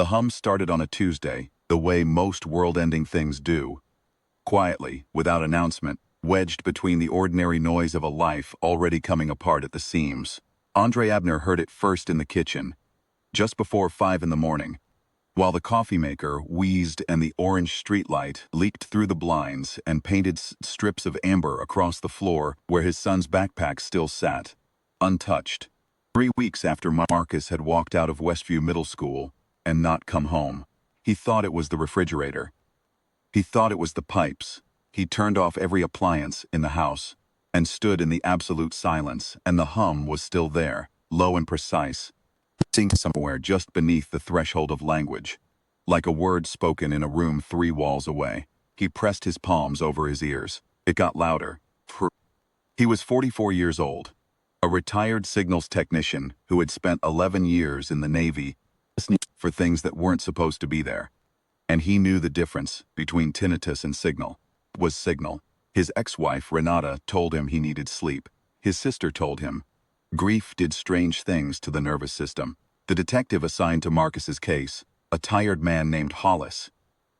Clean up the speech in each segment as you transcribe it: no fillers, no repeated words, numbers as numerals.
The hum started on a Tuesday, the way most world-ending things do. Quietly, without announcement, wedged between the ordinary noise of a life already coming apart at the seams. Andre Abner heard it first in the kitchen, just before 5 in the morning, while the coffee maker wheezed and the orange streetlight leaked through the blinds and painted strips of amber across the floor where his son's backpack still sat, untouched. 3 weeks after Marcus had walked out of Westview Middle School and not come home. He thought it was the refrigerator. He thought it was the pipes. He turned off every appliance in the house and stood in the absolute silence, and the hum was still there, low and precise, sitting somewhere just beneath the threshold of language, like a word spoken in a room 3 walls away. He pressed his palms over his ears. It got louder. He was 44 years old, a retired signals technician who had spent 11 years in the Navy listening for things that weren't supposed to be there. And he knew the difference between tinnitus and signal. It was signal. His ex-wife, Renata, told him he needed sleep. His sister told him grief did strange things to the nervous system. The detective assigned to Marcus's case, a tired man named Hollis,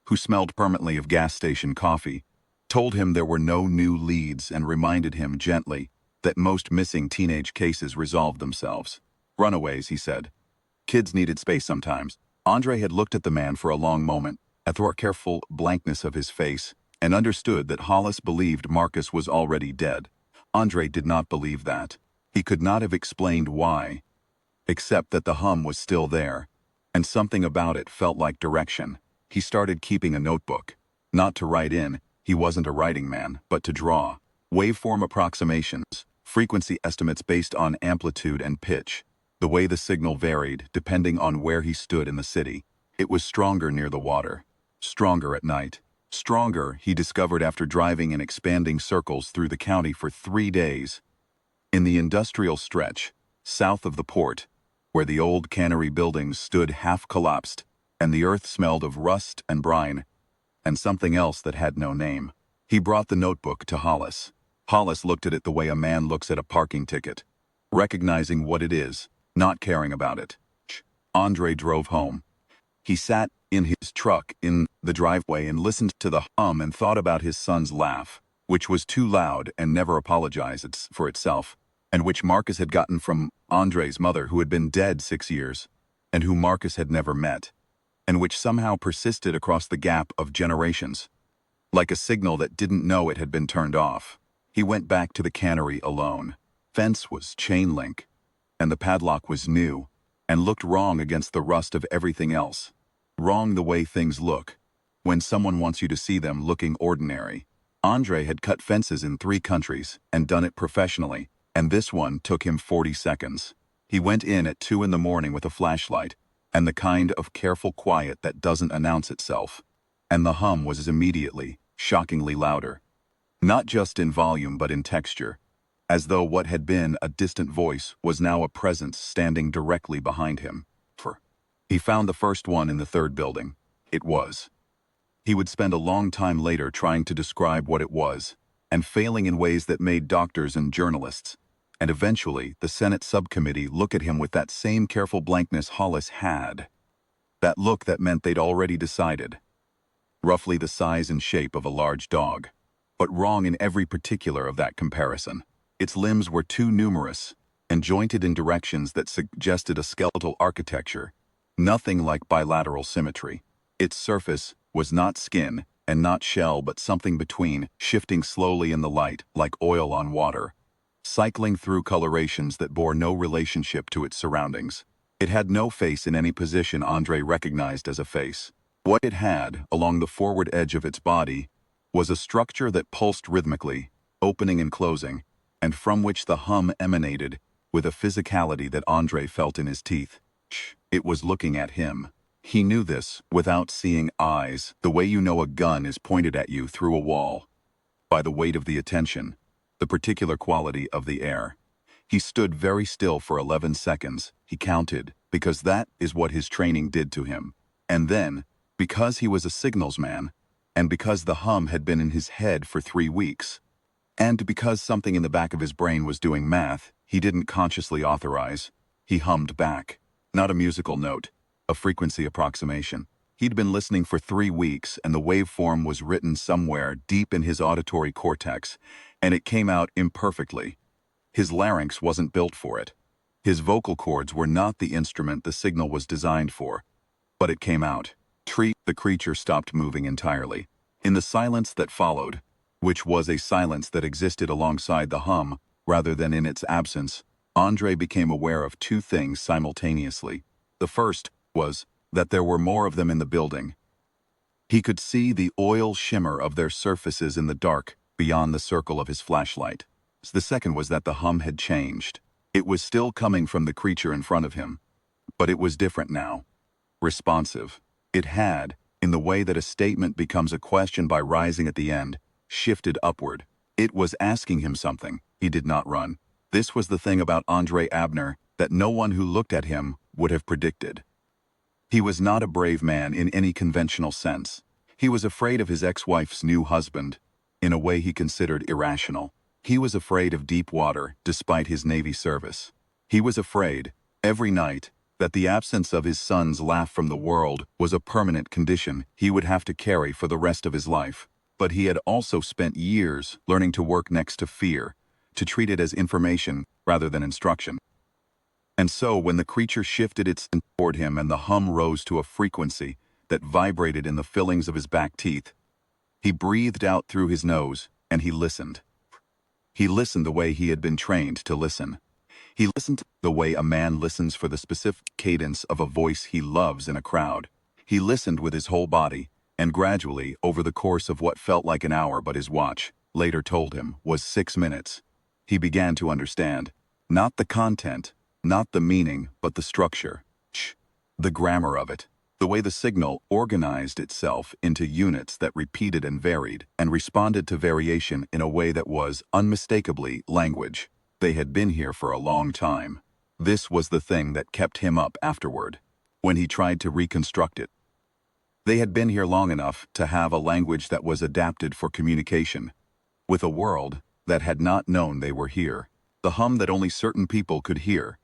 who smelled permanently of gas station coffee, told him there were no new leads and reminded him gently that most missing teenage cases resolved themselves. Runaways, he said. Kids needed space sometimes. Andre had looked at the man for a long moment, at the careful blankness of his face, and understood that Hollis believed Marcus was already dead. Andre did not believe that. He could not have explained why, except that the hum was still there, and something about it felt like direction. He started keeping a notebook. Not to write in, he wasn't a writing man, but to draw. Waveform approximations, frequency estimates based on amplitude and pitch. The way the signal varied, depending on where he stood in the city. It was stronger near the water. Stronger at night. Stronger, he discovered after driving in expanding circles through the county for 3 days. In the industrial stretch, south of the port, where the old cannery buildings stood half-collapsed, and the earth smelled of rust and brine, and something else that had no name. He brought the notebook to Hollis. Hollis looked at it the way a man looks at a parking ticket, recognizing what it is, not caring about it. Andre drove home. He sat in his truck in the driveway and listened to the hum and thought about his son's laugh, which was too loud and never apologized for itself, and which Marcus had gotten from Andre's mother, who had been dead 6 years, and who Marcus had never met, and which somehow persisted across the gap of generations, like a signal that didn't know it had been turned off. He went back to the cannery alone. Fence was chain link, and the padlock was new, and looked wrong against the rust of everything else. Wrong the way things look, when someone wants you to see them looking ordinary. Andre had cut fences in 3 countries and done it professionally, and this one took him 40 seconds. He went in at 2 in the morning with a flashlight, and the kind of careful quiet that doesn't announce itself. And the hum was immediately, shockingly louder. Not just in volume but in texture, as though what had been a distant voice was now a presence standing directly behind him. He found the first one in the 3rd building. It was. He would spend a long time later trying to describe what it was, and failing in ways that made doctors and journalists, and eventually the Senate subcommittee look at him with that same careful blankness Hollis had. That look that meant they'd already decided. Roughly the size and shape of a large dog, but wrong in every particular of that comparison. Its limbs were too numerous and jointed in directions that suggested a skeletal architecture, nothing like bilateral symmetry. Its surface was not skin and not shell but something between, shifting slowly in the light like oil on water, cycling through colorations that bore no relationship to its surroundings. It had no face in any position Andre recognized as a face. What it had, along the forward edge of its body, was a structure that pulsed rhythmically, opening and closing, and from which the hum emanated with a physicality that Andre felt in his teeth. It was looking at him. He knew this without seeing eyes, the way you know a gun is pointed at you through a wall. By the weight of the attention, the particular quality of the air. He stood very still for 11 seconds. He counted, because that is what his training did to him. And then, because he was a signals man, and because the hum had been in his head for 3 weeks, and because something in the back of his brain was doing math he didn't consciously authorize, he hummed back. Not a musical note, a frequency approximation. He'd been listening for 3 weeks, and the waveform was written somewhere deep in his auditory cortex, and it came out imperfectly. His larynx wasn't built for it. His vocal cords were not the instrument the signal was designed for, but it came out. The creature stopped moving entirely. In the silence that followed, which was a silence that existed alongside the hum rather than in its absence, Andre became aware of two things simultaneously. The first was that there were more of them in the building. He could see the oil shimmer of their surfaces in the dark beyond the circle of his flashlight. The second was that the hum had changed. It was still coming from the creature in front of him, but it was different now. Responsive. It had, in the way that a statement becomes a question by rising at the end, shifted upward. It was asking him something. He did not run. This was the thing about Andre Abner that no one who looked at him would have predicted. He was not a brave man in any conventional sense. He was afraid of his ex-wife's new husband, in a way he considered irrational. He was afraid of deep water, despite his Navy service. He was afraid, every night, that the absence of his son's laugh from the world was a permanent condition he would have to carry for the rest of his life. But he had also spent years learning to work next to fear, to treat it as information rather than instruction. And so when the creature shifted its toward him and the hum rose to a frequency that vibrated in the fillings of his back teeth, he breathed out through his nose and he listened. He listened the way he had been trained to listen. He listened the way a man listens for the specific cadence of a voice he loves in a crowd. He listened with his whole body, and gradually, over the course of what felt like an hour but his watch later told him was 6 minutes, he began to understand. Not the content, not the meaning, but the structure. The grammar of it. The way the signal organized itself into units that repeated and varied, and responded to variation in a way that was unmistakably language. They had been here for a long time. This was the thing that kept him up afterward, when he tried to reconstruct it. They had been here long enough to have a language that was adapted for communication, with a world that had not known they were here, the hum that only certain people could hear.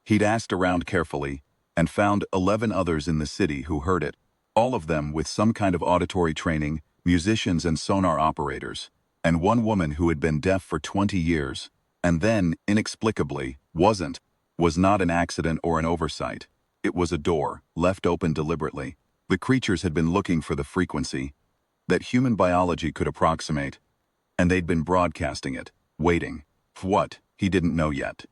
He'd asked around carefully, and found 11 others in the city who heard it, all of them with some kind of auditory training, musicians and sonar operators, and one woman who had been deaf for 20 years, and then, inexplicably, was not an accident or an oversight. It was a door, left open deliberately. The creatures had been looking for the frequency that human biology could approximate, and they'd been broadcasting it, waiting. For what? He didn't know yet.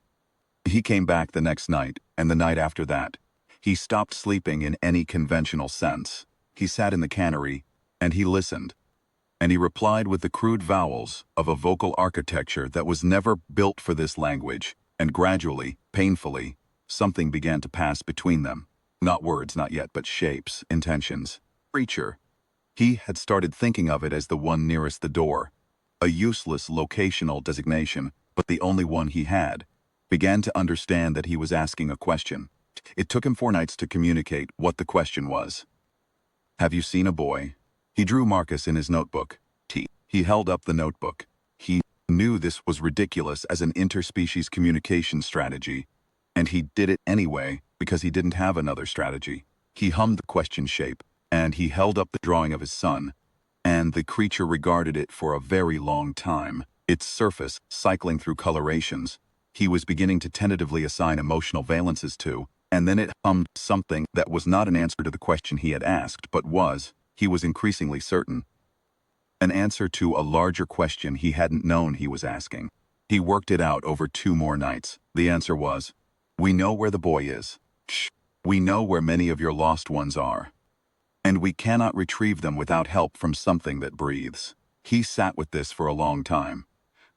He came back the next night, and the night after that. He stopped sleeping in any conventional sense. He sat in the cannery, and he listened. And he replied with the crude vowels of a vocal architecture that was never built for this language, and gradually, painfully, something began to pass between them. Not words, not yet, but shapes, intentions. Creature. He had started thinking of it as the one nearest the door. A useless locational designation, but the only one he had. Began to understand that he was asking a question. It took him 4 nights to communicate what the question was. Have you seen a boy? He drew Marcus in his notebook. He held up the notebook. He knew this was ridiculous as an interspecies communication strategy, and he did it anyway because he didn't have another strategy. He hummed the question shape, and he held up the drawing of his son, and the creature regarded it for a very long time, its surface cycling through colorations. He was beginning to tentatively assign emotional valences to, and then it hummed something that was not an answer to the question he had asked, but was, he was increasingly certain, an answer to a larger question he hadn't known he was asking. He worked it out over 2 more nights. The answer was, we know where the boy is. We know where many of your lost ones are. And we cannot retrieve them without help from something that breathes. He sat with this for a long time.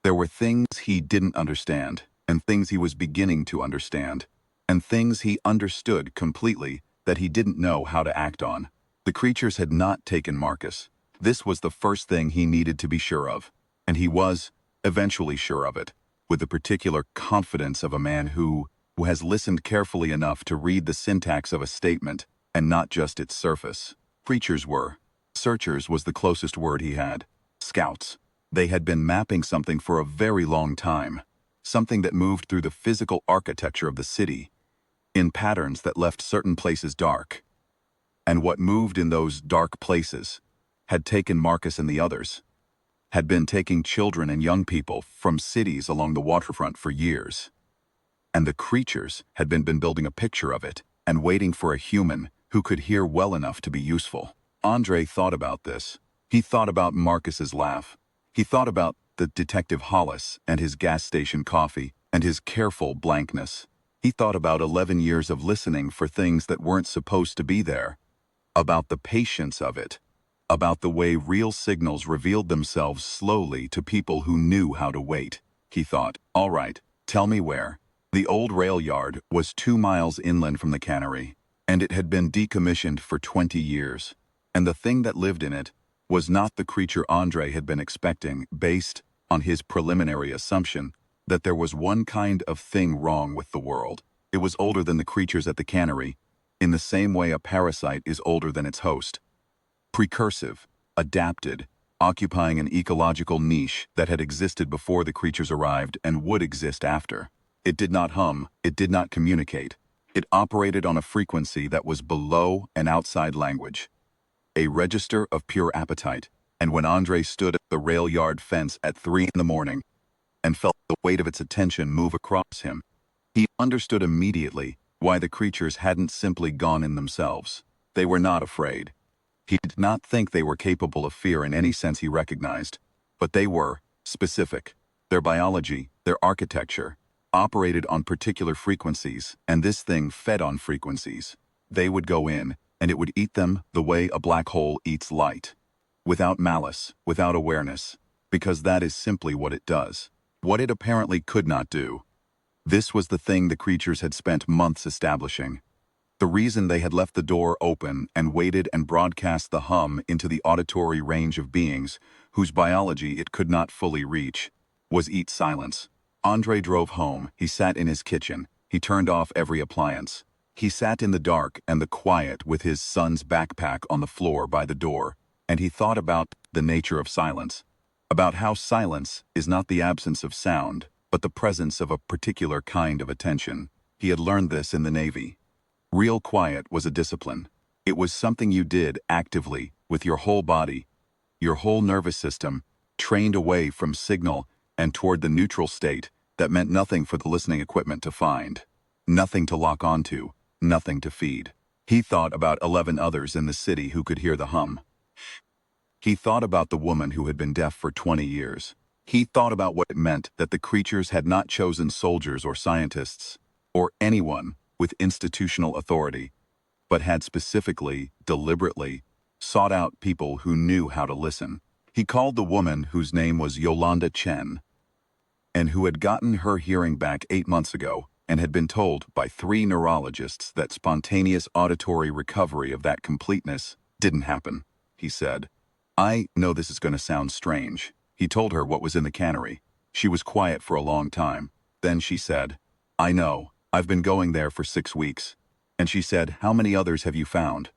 There were things he didn't understand, and things he was beginning to understand, and things he understood completely that he didn't know how to act on. The creatures had not taken Marcus. This was the first thing he needed to be sure of, and he was, eventually sure of it, with the particular confidence of a man who has listened carefully enough to read the syntax of a statement, and not just its surface. Creatures were. Searchers was the closest word he had. Scouts. They had been mapping something for a very long time, something that moved through the physical architecture of the city. in patterns that left certain places dark. And what moved in those dark places had taken Marcus and the others, had been taking children and young people from cities along the waterfront for years. And the creatures had been building a picture of it and waiting for a human who could hear well enough to be useful. Andre thought about this. He thought about Marcus's laugh. He thought about the Detective Hollis and his gas station coffee and his careful blankness. He thought about 11 years of listening for things that weren't supposed to be there, about the patience of it, about the way real signals revealed themselves slowly to people who knew how to wait. He thought, all right, tell me where. The old rail yard was 2 miles inland from the cannery, and it had been decommissioned for 20 years. And the thing that lived in it was not the creature Andre had been expecting, based on his preliminary assumption that there was one kind of thing wrong with the world. It was older than the creatures at the cannery, in the same way a parasite is older than its host. Precursive, adapted, occupying an ecological niche that had existed before the creatures arrived and would exist after. It did not hum, it did not communicate. It operated on a frequency that was below an outside language, a register of pure appetite. And when Andre stood at the rail yard fence at 3 in the morning and felt the weight of its attention move across him, he understood immediately why the creatures hadn't simply gone in themselves. They were not afraid. He did not think they were capable of fear in any sense he recognized, but they were specific. Their biology, their architecture, operated on particular frequencies, and this thing fed on frequencies. They would go in, and it would eat them the way a black hole eats light. Without malice, without awareness, because that is simply what it does. What it apparently could not do. This was the thing the creatures had spent months establishing. The reason they had left the door open and waited and broadcast the hum into the auditory range of beings whose biology it could not fully reach was eat silence. Andre drove home. He sat in his kitchen. He turned off every appliance. He sat in the dark and the quiet with his son's backpack on the floor by the door, and he thought about the nature of silence, about how silence is not the absence of sound, but the presence of a particular kind of attention. He had learned this in the Navy. Real quiet was a discipline. It was something you did actively, with your whole body, your whole nervous system, trained away from signal and toward the neutral state that meant nothing for the listening equipment to find, nothing to lock onto, nothing to feed. He thought about 11 others in the city who could hear the hum. He thought about the woman who had been deaf for 20 years. He thought about what it meant that the creatures had not chosen soldiers or scientists, or anyone with institutional authority, but had specifically, deliberately, sought out people who knew how to listen. He called the woman whose name was Yolanda Chen, and who had gotten her hearing back 8 months ago and had been told by 3 neurologists that spontaneous auditory recovery of that completeness didn't happen. He said, I know this is going to sound strange. He told her what was in the cannery. She was quiet for a long time. Then she said, I know, I've been going there for 6 weeks. And she said, how many others have you found?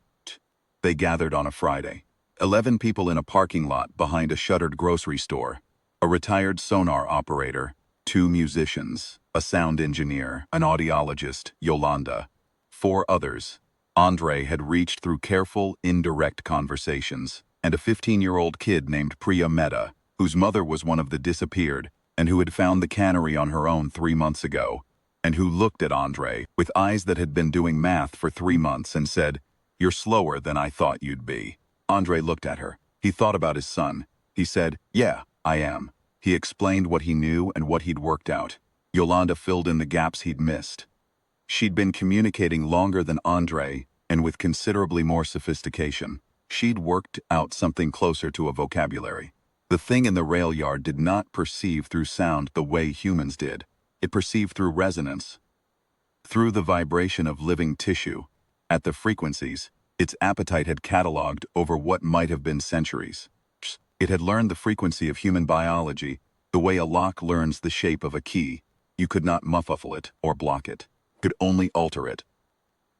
They gathered on a Friday. 11 people in a parking lot behind a shuttered grocery store, a retired sonar operator, 2 musicians, a sound engineer, an audiologist, Yolanda, 4 others. Andre had reached through careful, indirect conversations, and a 15-year-old kid named Priya Mehta, whose mother was one of the disappeared, and who had found the cannery on her own 3 months ago, and who looked at Andre with eyes that had been doing math for 3 months and said, You're slower than I thought you'd be. Andre looked at her. He thought about his son. He said, Yeah, I am. He explained what he knew and what he'd worked out. Yolanda filled in the gaps he'd missed. She'd been communicating longer than Andre, and with considerably more sophistication. She'd worked out something closer to a vocabulary. The thing in the rail yard did not perceive through sound the way humans did. It perceived through resonance, through the vibration of living tissue. At the frequencies, its appetite had catalogued over what might have been centuries. It had learned the frequency of human biology, the way a lock learns the shape of a key. You could not muffle it or block it, could only alter it.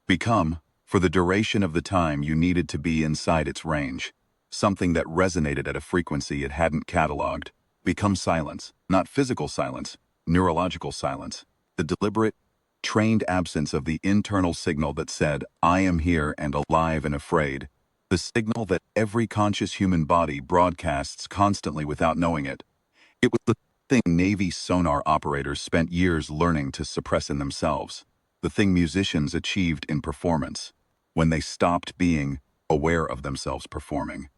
Become, for the duration of the time you needed to be inside its range, something that resonated at a frequency it hadn't catalogued. Become silence, not physical silence, neurological silence, the deliberate, trained absence of the internal signal that said, I am here and alive and afraid, the signal that every conscious human body broadcasts constantly without knowing it. It was the thing Navy sonar operators spent years learning to suppress in themselves, the thing musicians achieved in performance, when they stopped being aware of themselves performing.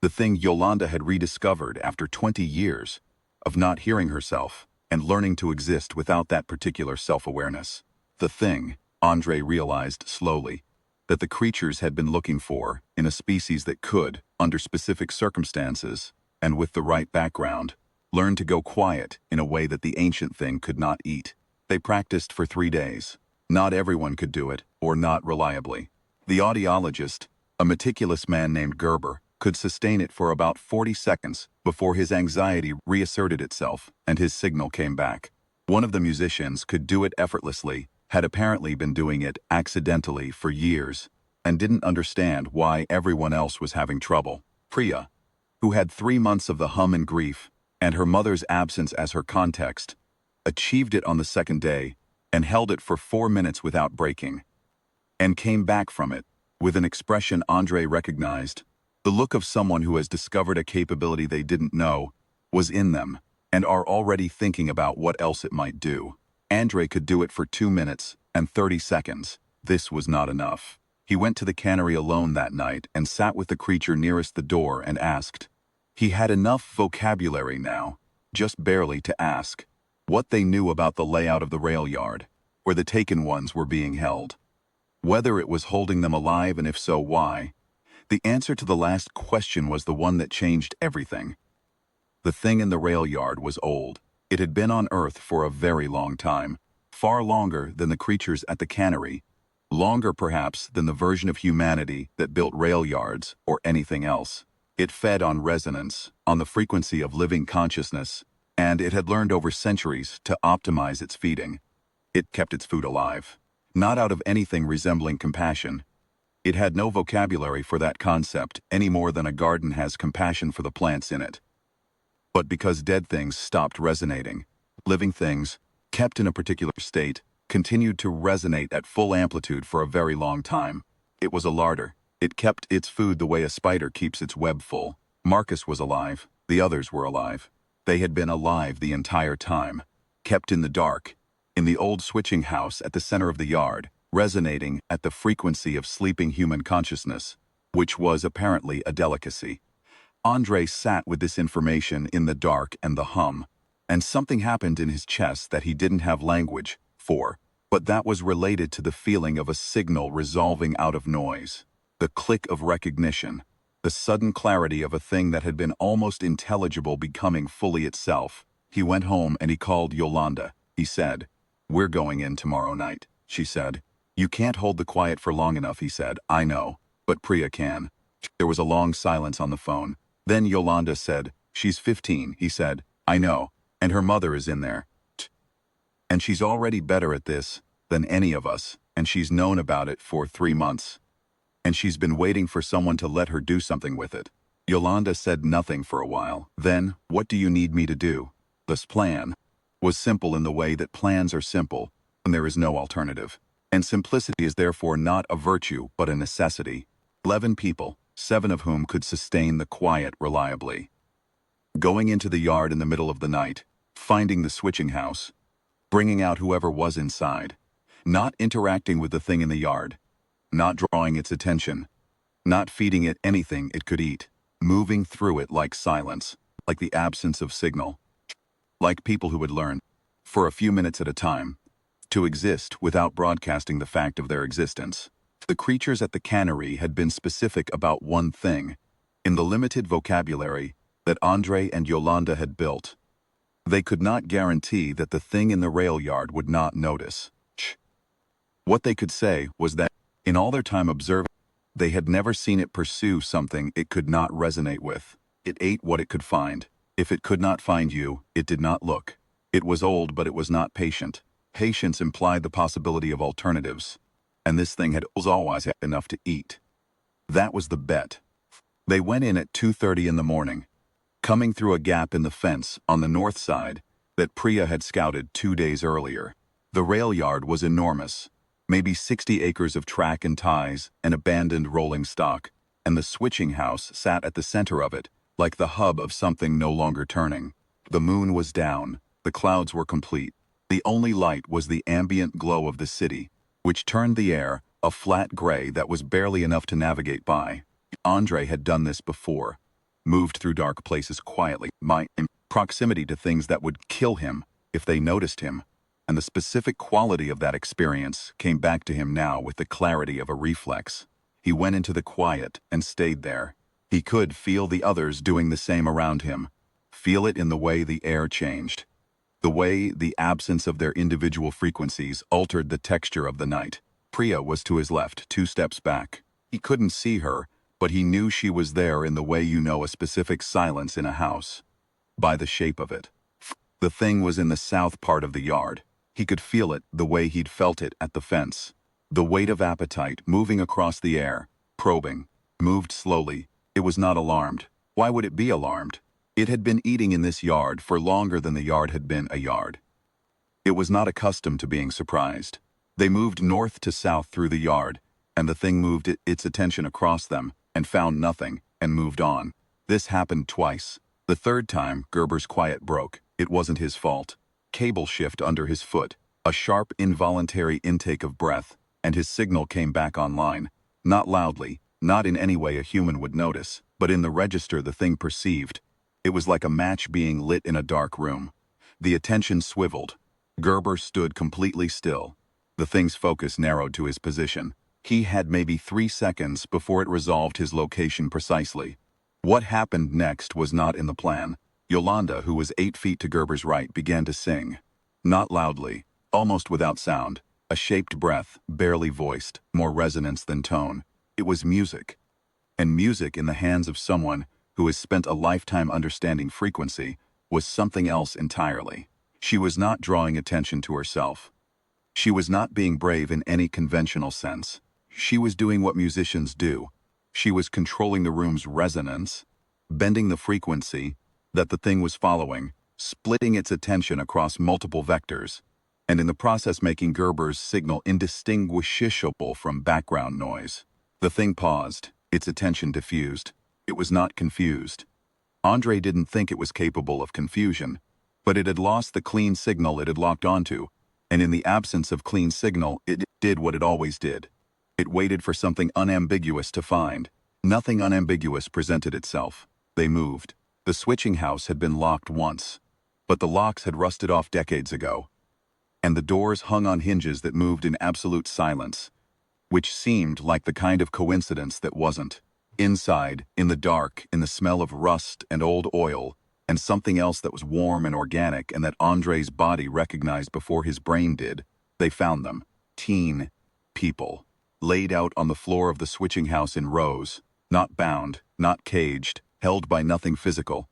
The thing Yolanda had rediscovered after 20 years of not hearing herself and learning to exist without that particular self-awareness. The thing, Andre realized slowly, that the creatures had been looking for in a species that could, under specific circumstances, and with the right background, learn to go quiet in a way that the ancient thing could not eat. They practiced for 3 days. Not everyone could do it, or not reliably. The audiologist, a meticulous man named Gerber, could sustain it for about 40 seconds before his anxiety reasserted itself and his signal came back. One of the musicians could do it effortlessly, had apparently been doing it accidentally for years, and didn't understand why everyone else was having trouble. Priya, who had 3 months of the hum and grief, and her mother's absence as her context, achieved it on the second day and held it for 4 minutes without breaking, and came back from it with an expression Andre recognized. The look of someone who has discovered a capability they didn't know was in them and are already thinking about what else it might do. Andre could do it for 2 minutes and 30 seconds. This was not enough. He went to the cannery alone that night and sat with the creature nearest the door and asked. He had enough vocabulary now, just barely to ask, what they knew about the layout of the rail yard, where the taken ones were being held. Whether it was holding them alive and if so, why. The answer to the last question was the one that changed everything. The thing in the rail yard was old. It had been on Earth for a very long time, far longer than the creatures at the cannery, longer perhaps than the version of humanity that built rail yards or anything else. It fed on resonance, on the frequency of living consciousness, and it had learned over centuries to optimize its feeding. It kept its food alive, not out of anything resembling compassion. It had no vocabulary for that concept any more than a garden has compassion for the plants in it. But because dead things stopped resonating, living things, kept in a particular state, continued to resonate at full amplitude for a very long time. It was a larder. It kept its food the way a spider keeps its web full. Marcus was alive. The others were alive. They had been alive the entire time, kept in the dark, in the old switching house at the center of the yard, resonating at the frequency of sleeping human consciousness, which was apparently a delicacy. Andre sat with this information in the dark and the hum, and something happened in his chest that he didn't have language for, but that was related to the feeling of a signal resolving out of noise, the click of recognition, the sudden clarity of a thing that had been almost intelligible becoming fully itself. He went home and he called Yolanda. He said, "We're going in tomorrow night," she said. "You can't hold the quiet for long enough," he said. "I know, but Priya can." There was a long silence on the phone. Then Yolanda said, "She's 15, he said. "I know, and her mother is in there. And she's already better at this than any of us, and she's known about it for 3 months. And she's been waiting for someone to let her do something with it." Yolanda said nothing for a while. Then, "What do you need me to do?" This plan was simple in the way that plans are simple when there is no alternative. And simplicity is therefore not a virtue but a necessity. 11 people, 7 of whom could sustain the quiet reliably. Going into the yard in the middle of the night, finding the switching house, bringing out whoever was inside, not interacting with the thing in the yard, not drawing its attention, not feeding it anything it could eat, moving through it like silence, like the absence of signal, like people who would learn, for a few minutes at a time, to exist without broadcasting the fact of their existence. The creatures at the cannery had been specific about one thing, in the limited vocabulary that Andre and Yolanda had built. They could not guarantee that the thing in the rail yard would not notice. What they could say was that, in all their time observing, they had never seen it pursue something it could not resonate with. It ate what it could find. If it could not find you, it did not look. It was old, but it was not patient. Patience implied the possibility of alternatives, and this thing had always had enough to eat. That was the bet. They went in at 2:30 in the morning, coming through a gap in the fence on the north side that Priya had scouted 2 days earlier. The rail yard was enormous, maybe 60 acres of track and ties, and abandoned rolling stock, and the switching house sat at the center of it, like the hub of something no longer turning. The moon was down, the clouds were complete. The only light was the ambient glow of the city, which turned the air a flat gray that was barely enough to navigate by. Andre had done this before, moved through dark places quietly, in proximity to things that would kill him if they noticed him, and the specific quality of that experience came back to him now with the clarity of a reflex. He went into the quiet and stayed there. He could feel the others doing the same around him, feel it in the way the air changed, the way the absence of their individual frequencies altered the texture of the night. Priya was to his left, 2 steps back. He couldn't see her, but he knew she was there in the way you know a specific silence in a house, by the shape of it. The thing was in the south part of the yard. He could feel it the way he'd felt it at the fence. The weight of appetite moving across the air, probing, moved slowly. It was not alarmed. Why would it be alarmed? It had been eating in this yard for longer than the yard had been a yard. It was not accustomed to being surprised. They moved north to south through the yard, and the thing moved its attention across them, and found nothing, and moved on. This happened twice. The third time, Gerber's quiet broke. It wasn't his fault. Cable shift under his foot, a sharp involuntary intake of breath, and his signal came back online. Not loudly, not in any way a human would notice, but in the register the thing perceived. It was like a match being lit in a dark room. The attention swiveled. Gerber stood completely still. The thing's focus narrowed to his position. He had maybe 3 seconds before it resolved his location precisely. What happened next was not in the plan. Yolanda, who was 8 feet to Gerber's right, began to sing. Not loudly, almost without sound. A shaped breath, barely voiced, more resonance than tone. It was music. And music in the hands of someone who has spent a lifetime understanding frequency was something else entirely. She was not drawing attention to herself. She was not being brave in any conventional sense. She was doing what musicians do. She was controlling the room's resonance, bending the frequency that the thing was following, splitting its attention across multiple vectors, and in the process making Gerber's signal indistinguishable from background noise. The thing paused, its attention diffused. It was not confused. Andre didn't think it was capable of confusion, but it had lost the clean signal it had locked onto, and in the absence of clean signal, it did what it always did. It waited for something unambiguous to find. Nothing unambiguous presented itself. They moved. The switching house had been locked once, but the locks had rusted off decades ago, and the doors hung on hinges that moved in absolute silence, which seemed like the kind of coincidence that wasn't. Inside, in the dark, in the smell of rust and old oil, and something else that was warm and organic and that Andre's body recognized before his brain did, they found them. Teen people, laid out on the floor of the switching house in rows, not bound, not caged, held by nothing physical.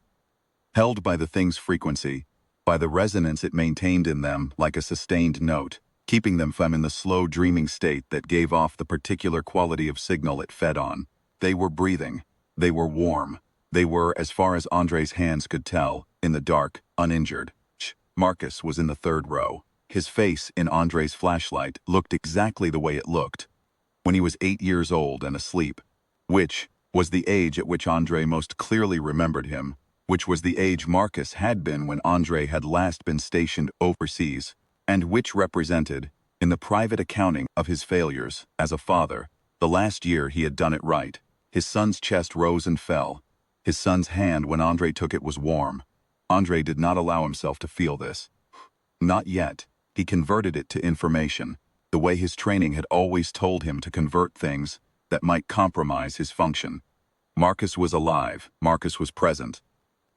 Held by the thing's frequency, by the resonance it maintained in them like a sustained note, keeping them from in the slow dreaming state that gave off the particular quality of signal it fed on. They were breathing. They were warm. They were, as far as Andre's hands could tell, in the dark, uninjured. Marcus was in the 3rd row. His face, in Andre's flashlight, looked exactly the way it looked when he was 8 years old and asleep, which was the age at which Andre most clearly remembered him, which was the age Marcus had been when Andre had last been stationed overseas, and which represented, in the private accounting of his failures as a father, the last year he had done it right. His son's chest rose and fell. His son's hand, when Andre took it, was warm. Andre did not allow himself to feel this. Not yet. He converted it to information, the way his training had always told him to convert things that might compromise his function. Marcus was alive. Marcus was present.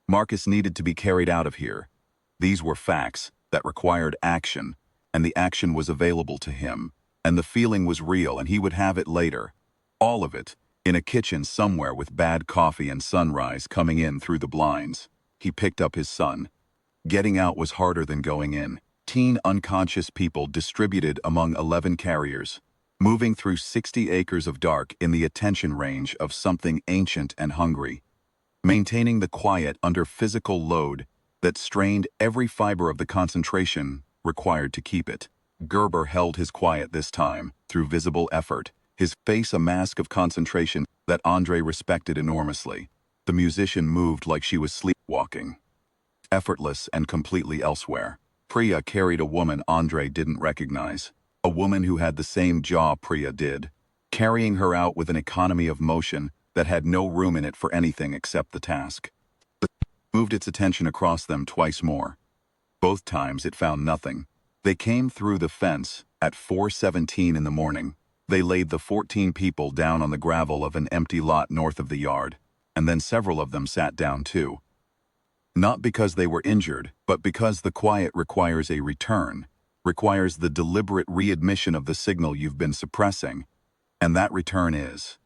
Marcus needed to be carried out of here. These were facts that required action, and the action was available to him, and the feeling was real, and he would have it later. All of it, in a kitchen somewhere with bad coffee and sunrise coming in through the blinds. He picked up his son. Getting out was harder than going in. Teen unconscious people distributed among 11 carriers, moving through 60 acres of dark in the attention range of something ancient and hungry, maintaining the quiet under physical load that strained every fiber of the concentration required to keep it. Gerber held his quiet this time, through visible effort, his face a mask of concentration that Andre respected enormously. The musician moved like she was sleepwalking, effortless and completely elsewhere. Priya carried a woman Andre didn't recognize, a woman who had the same jaw Priya did, carrying her out with an economy of motion that had no room in it for anything except the task. It moved its attention across them twice more. Both times it found nothing. They came through the fence at 4:17 in the morning. They laid the 14 people down on the gravel of an empty lot north of the yard, and then several of them sat down too. Not because they were injured, but because the quiet requires a return, requires the deliberate readmission of the signal you've been suppressing, and that return is.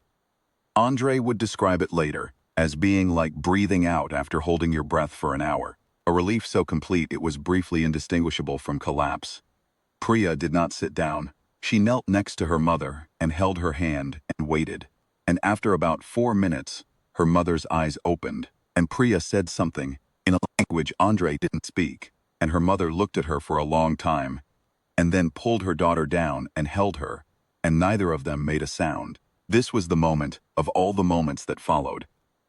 Andre would describe it later as being like breathing out after holding your breath for an hour, a relief so complete it was briefly indistinguishable from collapse. Priya did not sit down. She knelt next to her mother and held her hand and waited. And after about 4 minutes, her mother's eyes opened, and Priya said something in a language Andre didn't speak, and her mother looked at her for a long time, and then pulled her daughter down and held her, and neither of them made a sound. This was the moment of all the moments that followed.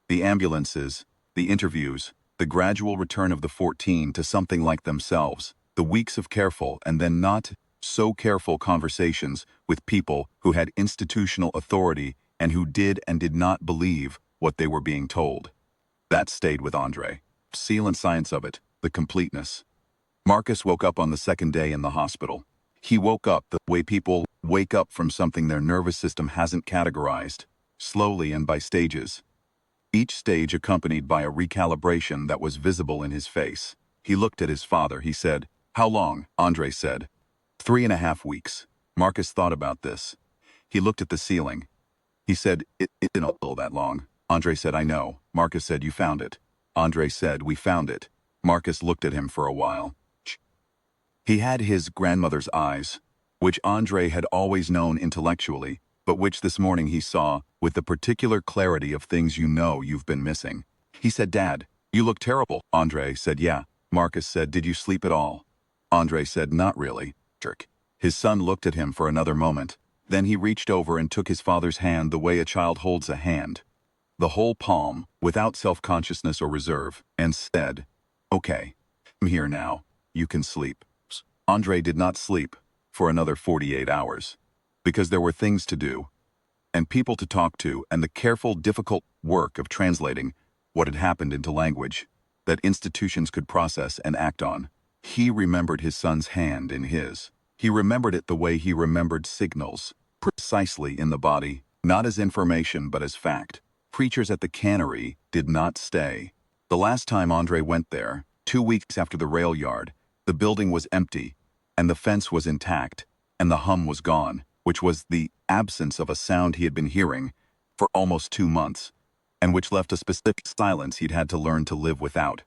The ambulances, the interviews, the gradual return of the 14 to something like themselves, the weeks of careful and then not so careful conversations with people who had institutional authority and who did and did not believe what they were being told. That stayed with Andre. Seal and science of it, the completeness. Marcus woke up on the second day in the hospital. He woke up the way people wake up from something their nervous system hasn't categorized, slowly and by stages. Each stage accompanied by a recalibration that was visible in his face. He looked at his father. He said, "How long?" Andre said. 3.5 weeks. Marcus thought about this. He looked at the ceiling. He said, it didn't feel that long. Andre said, "I know." Marcus said, "You found it." Andre said, "We found it." Marcus looked at him for a while. He had his grandmother's eyes, which Andre had always known intellectually, but which this morning he saw with the particular clarity of things you know you've been missing. He said, "Dad, you look terrible." Andre said, "Yeah." Marcus said, "Did you sleep at all?" Andre said, "Not really." Jerk. His son looked at him for another moment. Then he reached over and took his father's hand the way a child holds a hand, the whole palm, without self-consciousness or reserve, and said, "Okay, I'm here now. You can sleep." Andre did not sleep for another 48 hours, because there were things to do, and people to talk to, and the careful, difficult work of translating what had happened into language that institutions could process and act on. He remembered his son's hand in his. He remembered it the way he remembered signals, precisely in the body, not as information but as fact. Preachers at the cannery did not stay. The last time Andre went there, 2 weeks after the rail yard, the building was empty, and the fence was intact, and the hum was gone, which was the absence of a sound he had been hearing for almost 2 months, and which left a specific silence he'd had to learn to live without.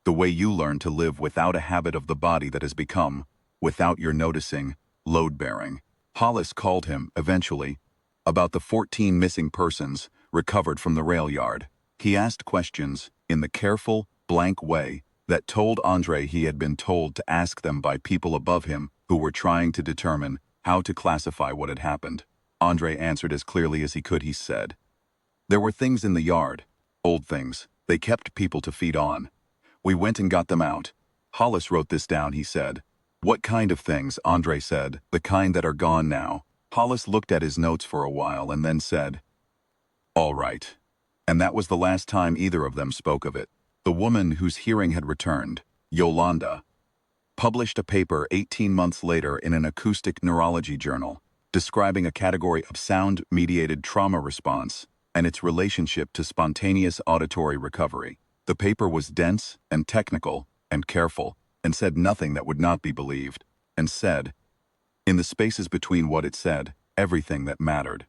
The way you learn to live without a habit of the body that has become, without your noticing, load-bearing. Hollis called him, eventually, about the 14 missing persons recovered from the rail yard. He asked questions in the careful, blank way that told Andre he had been told to ask them by people above him who were trying to determine how to classify what had happened. Andre answered as clearly as he could. He said, "There were things in the yard, old things. They kept people to feed on. We went and got them out." Hollis wrote this down. He said, "What kind of things?" Andre said, "The kind that are gone now." Hollis looked at his notes for a while and then said, "All right." And that was the last time either of them spoke of it. The woman whose hearing had returned, Yolanda, published a paper 18 months later in an acoustic neurology journal, describing a category of sound-mediated trauma response and its relationship to spontaneous auditory recovery. The paper was dense and technical and careful, and said nothing that would not be believed, and said, in the spaces between what it said, everything that mattered.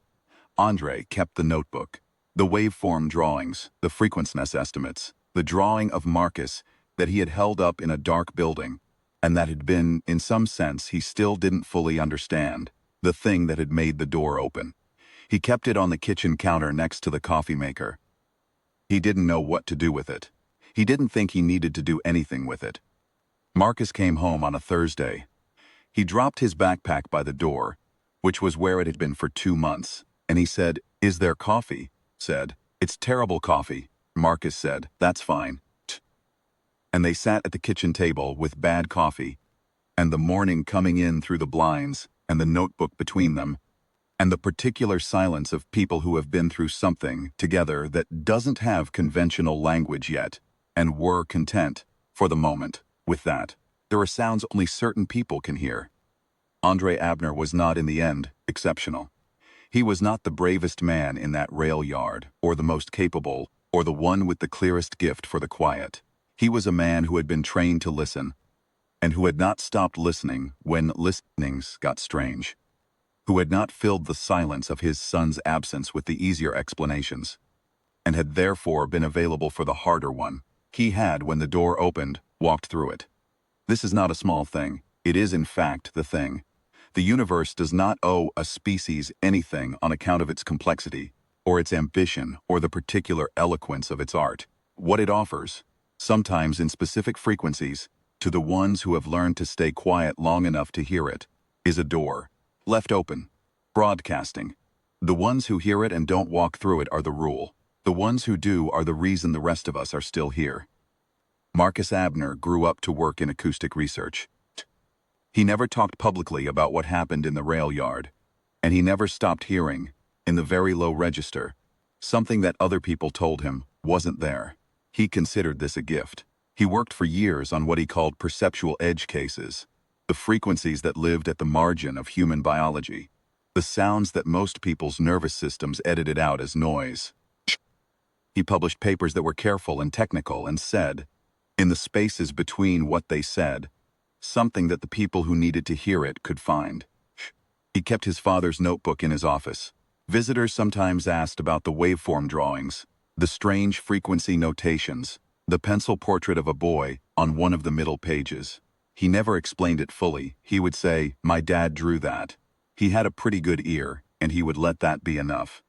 Andre kept the notebook, the waveform drawings, the frequency estimates, the drawing of Marcus that he had held up in a dark building, and that had been, in some sense, he still didn't fully understand, the thing that had made the door open. He kept it on the kitchen counter next to the coffee maker. He didn't know what to do with it. He didn't think he needed to do anything with it. Marcus came home on a Thursday. He dropped his backpack by the door, which was where it had been for 2 months, and he said, "Is there coffee?" Said, "It's terrible coffee." Marcus said, "That's fine." And they sat at the kitchen table with bad coffee, and the morning coming in through the blinds, and the notebook between them, and the particular silence of people who have been through something together that doesn't have conventional language yet, and were content, for the moment, with that. There are sounds only certain people can hear. Andre Abner was not, in the end, exceptional. He was not the bravest man in that rail yard, or the most capable, or the one with the clearest gift for the quiet. He was a man who had been trained to listen, and who had not stopped listening when listenings got strange, who had not filled the silence of his son's absence with the easier explanations, and had therefore been available for the harder one. He had, when the door opened, walked through it. This is not a small thing. It is, in fact, the thing. The universe does not owe a species anything on account of its complexity, or its ambition, or the particular eloquence of its art. What it offers, sometimes in specific frequencies, to the ones who have learned to stay quiet long enough to hear it, is a door, left open, broadcasting. The ones who hear it and don't walk through it are the rule. The ones who do are the reason the rest of us are still here. Marcus Abner grew up to work in acoustic research. He never talked publicly about what happened in the rail yard, and he never stopped hearing, in the very low register, something that other people told him wasn't there. He considered this a gift. He worked for years on what he called perceptual edge cases, the frequencies that lived at the margin of human biology, the sounds that most people's nervous systems edited out as noise. He published papers that were careful and technical and said, in the spaces between what they said, something that the people who needed to hear it could find. He kept his father's notebook in his office. Visitors sometimes asked about the waveform drawings, the strange frequency notations, the pencil portrait of a boy on one of the middle pages. He never explained it fully. He would say, "My dad drew that." He had a pretty good ear, and he would let that be enough.